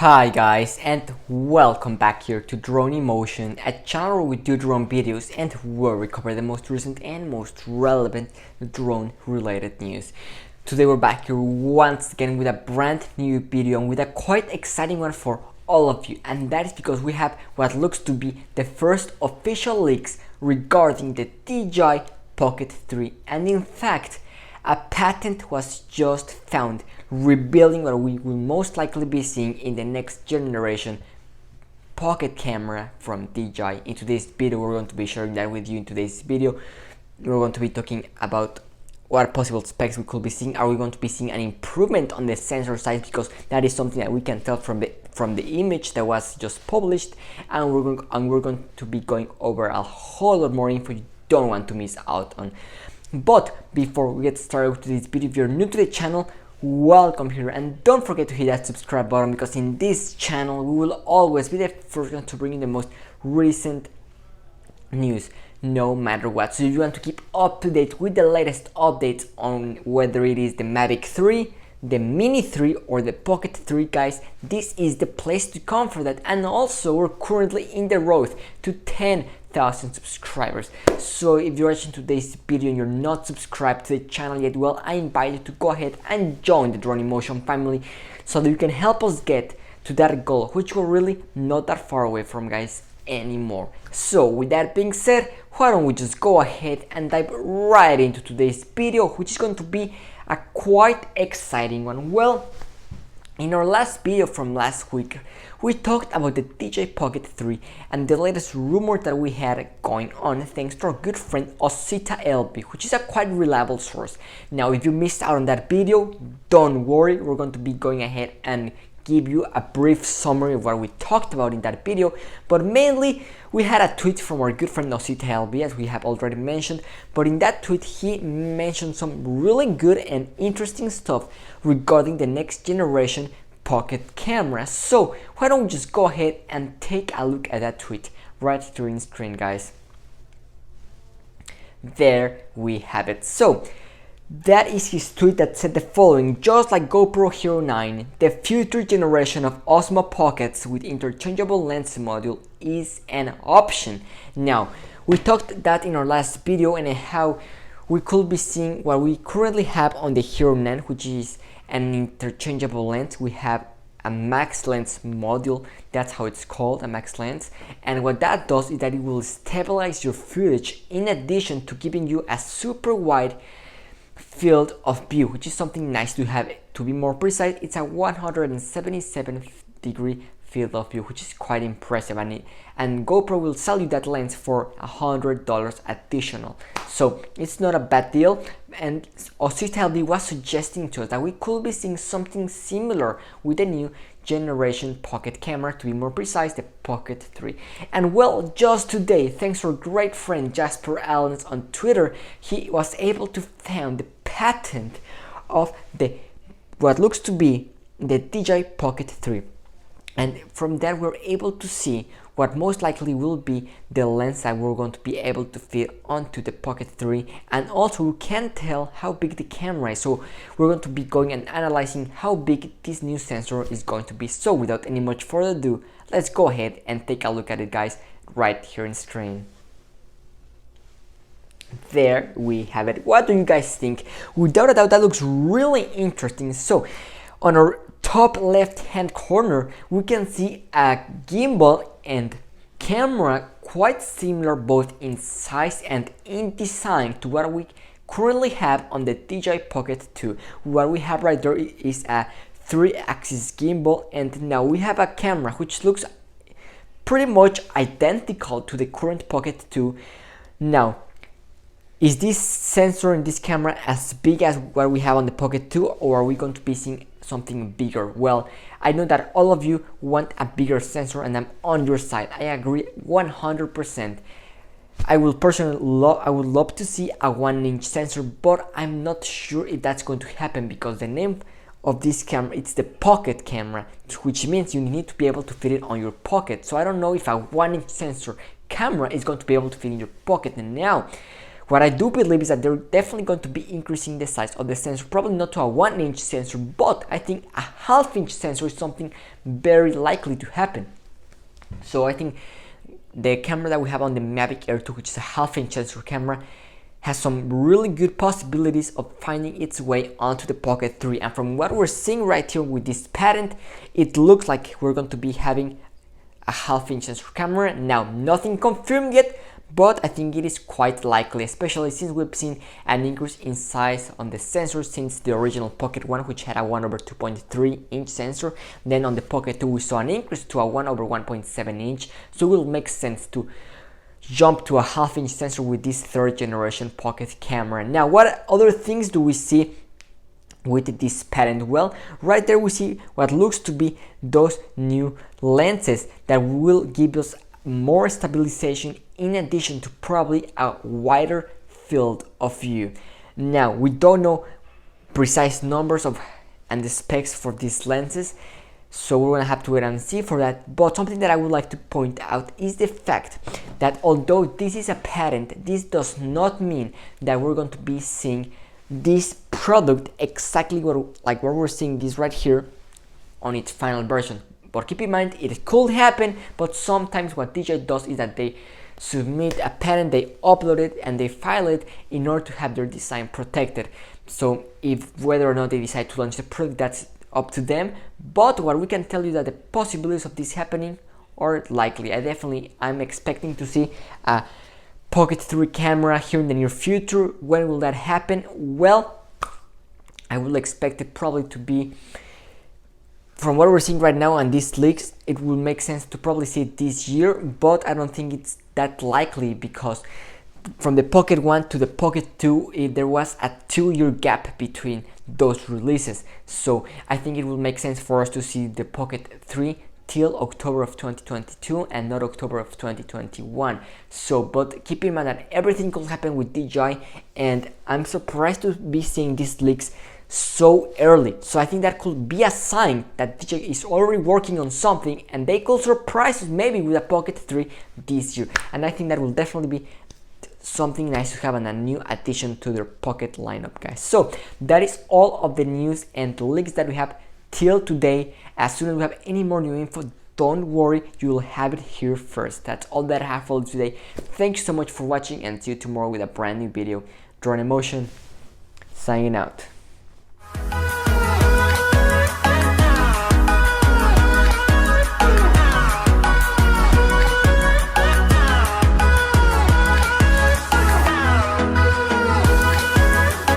Hi guys, and welcome back here to Drone Emotion, a channel where we do drone videos and where we cover the most recent and most relevant drone related news. Today we're back here once again with a brand new video and with a quite exciting one for all of you, and that is because we have what looks to be the first official leaks regarding the DJI Pocket 3, and in fact a patent was just found revealing what we will most likely be seeing in the next generation pocket camera from DJI. In today's video we're going to be sharing that with you. In today's video we're going to be talking about what possible specs we could be seeing. Are we going to be seeing an improvement on the sensor size, because that is something that we can tell from the image that was just published, and we're going to be going over a whole lot more info you don't want to miss out on. But before we get started with this video, if you're new to the channel, welcome here, and don't forget to hit that subscribe button, because in this channel we will always be the first one to bring you the most recent news no matter what. So if you want to keep up to date with the latest updates on whether it is the Mavic 3, the Mini 3 or the Pocket 3, guys, this is the place to come for that. And also we're currently in the road to 10,000 subscribers. So if you're watching today's video and you're not subscribed to the channel yet, well, I invite you to go ahead and join the Drone Emotion family so that you can help us get to that goal, which we're really not that far away from, guys, anymore. So with that being said, why don't we just go ahead and dive right into today's video, which is going to be a quite exciting one. Well, in our last video from last week, we talked about the DJI Pocket 3 and the latest rumor that we had going on, thanks to our good friend Osita LB, which is a quite reliable source. Now, if you missed out on that video, don't worry, we're going to be going ahead and give you a brief summary of what we talked about in that video. But mainly we had a tweet from our good friend Osita LB, as we have already mentioned, but in that tweet he mentioned some really good and interesting stuff regarding the next generation pocket camera. So why don't we just go ahead and take a look at that tweet right here on screen, guys. There we have it. So that is his tweet that said the following: just like GoPro Hero 9, the future generation of Osmo Pockets with interchangeable lens module is an option. Now, we talked that in our last video and how we could be seeing what we currently have on the Hero 9, which is an interchangeable lens. We have a max lens module, that's how it's called, a max lens, and what that does is that it will stabilize your footage in addition to giving you a super wide field of view, which is something nice to have. To be more precise, it's a 177 degree field of view, which is quite impressive, and GoPro will sell you that lens for $100 additional, so it's not a bad deal. And Osita LB was suggesting to us that we could be seeing something similar with the new generation pocket camera, to be more precise, the Pocket 3. And well, just today, thanks to our great friend Jasper Allens on Twitter, he was able to find the patent of the what looks to be the DJI Pocket 3. And from that we're able to see what most likely will be the lens that we're going to be able to fit onto the Pocket 3, and also we can tell how big the camera is. So we're going to be going and analyzing how big this new sensor is going to be. So without any much further ado, let's go ahead and take a look at it, guys, right here on screen. There we have it. What do you guys think? Without a doubt, that looks really interesting. So on our top left hand corner we can see a gimbal and camera quite similar both in size and in design to what we currently have on the DJI Pocket 2. What we have right there is a 3-axis gimbal, and now we have a camera which looks pretty much identical to the current Pocket 2. Now, is this sensor in this camera as big as what we have on the Pocket 2, or are we going to be seeing something bigger? Well, I know that all of you want a bigger sensor, and I'm on your side. I agree 100%. I would love to see a 1-inch sensor, but I'm not sure if that's going to happen, because the name of this camera, it's the pocket camera, which means you need to be able to fit it on your pocket. So I don't know if a 1-inch sensor camera is going to be able to fit in your pocket. And now What I do believe is that they're definitely going to be increasing the size of the sensor, probably not to a 1-inch sensor, but I think a half-inch sensor is something very likely to happen. So I think the camera that we have on the Mavic Air 2, which is a half-inch sensor camera, has some really good possibilities of finding its way onto the Pocket 3. And from what we're seeing right here with this patent, it looks like we're going to be having a half-inch sensor camera. Now, nothing confirmed yet, but I think it is quite likely, especially since we've seen an increase in size on the sensor since the original Pocket 1, which had a 1/2.3-inch sensor. Then on the Pocket 2 we saw an increase to a 1/1.7-inch, so it will make sense to jump to a half-inch sensor with this 3rd generation Pocket camera. Now, what other things do we see with this patent? Well, right there we see what looks to be those new lenses that will give us more stabilization in addition to probably a wider field of view. Now, we don't know precise numbers of and the specs for these lenses, so we're gonna have to wait and see for that. But something that I would like to point out is the fact that although this is a patent, this does not mean that we're going to be seeing this product exactly like what we're seeing this right here on its final version. But keep in mind, it could happen, but sometimes what DJI does is that they submit a patent, they upload it, and they file it in order to have their design protected. So if whether or not they decide to launch the product, that's up to them. But what we can tell you that the possibilities of this happening are likely. I'm expecting to see a Pocket 3 camera here in the near future. When will that happen? Well, I will expect it probably to be, from what we're seeing right now and these leaks, it will make sense to probably see it this year, but I don't think it's that likely because from the Pocket 1 to the Pocket 2, there was a 2-year gap between those releases. So I think it will make sense for us to see the Pocket 3 till October of 2022 and not October of 2021. So, but keep in mind that everything could happen with DJI, and I'm surprised to be seeing these leaks so early. So I think that could be a sign that DJI is already working on something and they could surprise us maybe with a Pocket 3 this year. And I think that will definitely be something nice to have and a new addition to their Pocket lineup, guys. So that is all of the news and the leaks that we have till today. As soon as we have any more new info, don't worry, you will have it here first. That's all that I have for you today. Thank you so much for watching, and see you tomorrow with a brand new video. Drone Emotion, signing out.